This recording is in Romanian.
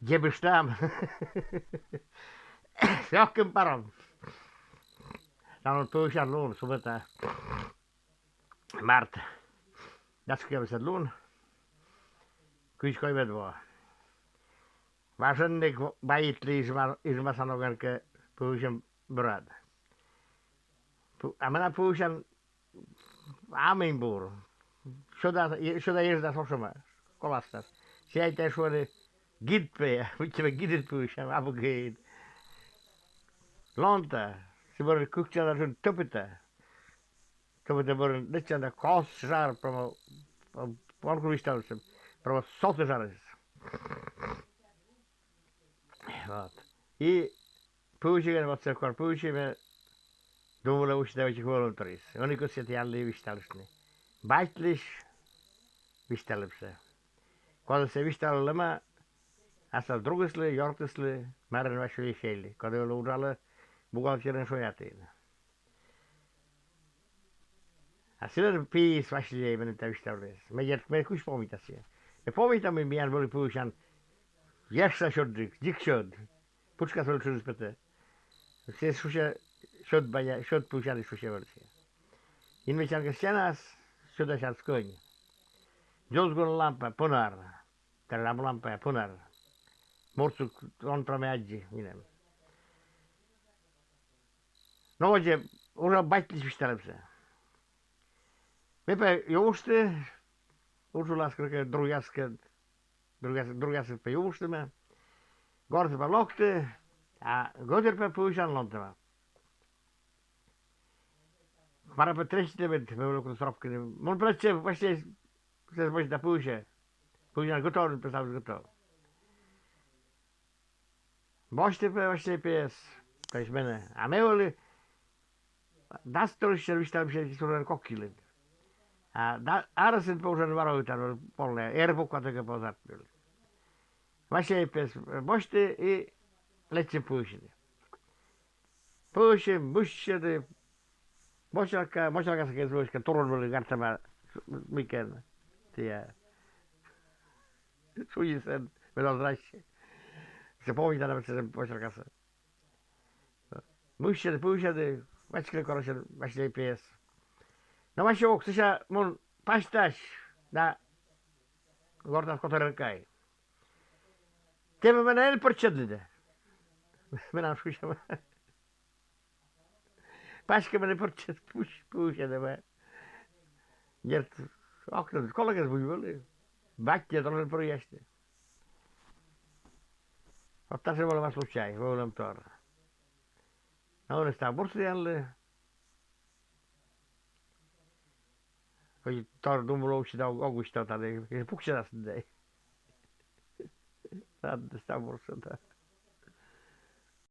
Gdzie byś tam? Z jakim parom? Tam tu się lun, subeta. Mart. Daskiem se lun. Kuiskoi vedvoa. Vasennik bajitli isma sanoganke puhuisen brad. Amena puhuisen aaminpuur. Soda irdas osama. Kolastas. Se ei tee suori gidpeja. Mitä me gidit puhuisen apukeid. Lonta. Se voi kuksella sun topita. Topita voi nyt kossar promo polkuvistavassa. Promo sotisaarissa. Вот. И puhuisin, että kun puhuisimme tuolla usein huolontorissa. Onko se jälleen vistallisni? Baitlis vistallisessa. Kun se vistallema, asal drugisle, jortisle, määrin väsyli sheili. Kun ei ollut uudelle bukaltierin suojatiin. A sillä piis väsyli ei mennyt vistallisessa. Me kus pomitasia. Me pomitamme mien oli puhuisin järstä shoddik, diksod. Pučka se učili spete. Se sluša šod pušali sluša vrsi. In večer ga scenas šoda šal skojnji. Jolzgon lampa punar. Ter lampa punar. Morsu on promeaggi minem. No ođe, ura bajtlis vištalepse. Mepe jouste, ursulaske drugaske pe jousteme. Gorte pa lokte, a goder pa pušan lontema. Mara pa trećite med me uloko sropke. Mon praće, vaše se može da puše. Pušan gotovo, predstavljamo gotovo. Možete pa vaše pes, pa iš mene. A me voli, das trošiće vištalim še suran kokile. A arasen pušan varovitan polne, erpukvatega pozatpili. Vaše pes, možete i leće pušine. Pušim, bušćete, Mošalka se keskuudessa Turun oli katsomaan mikään tie. Sujisen meillä rassi. Se pohjana sen mošalkassa. Muisjade, puisjade, väskele korosen väskele pies. No mä juoksin se mun pastas na gordas kotorkai. Teemme mennä el porchadlide. Mennään suisama. Paskeminen portset puusjade mä. Jert aknad kollegas voi olla. Väkkiä tuollainen porjasti. Ottaa se voi slutsai, voi olla torra. No on sitä portsialle. Voi tar dumlouksi da augusta tai pukseda sitten. Saat sitä portsata.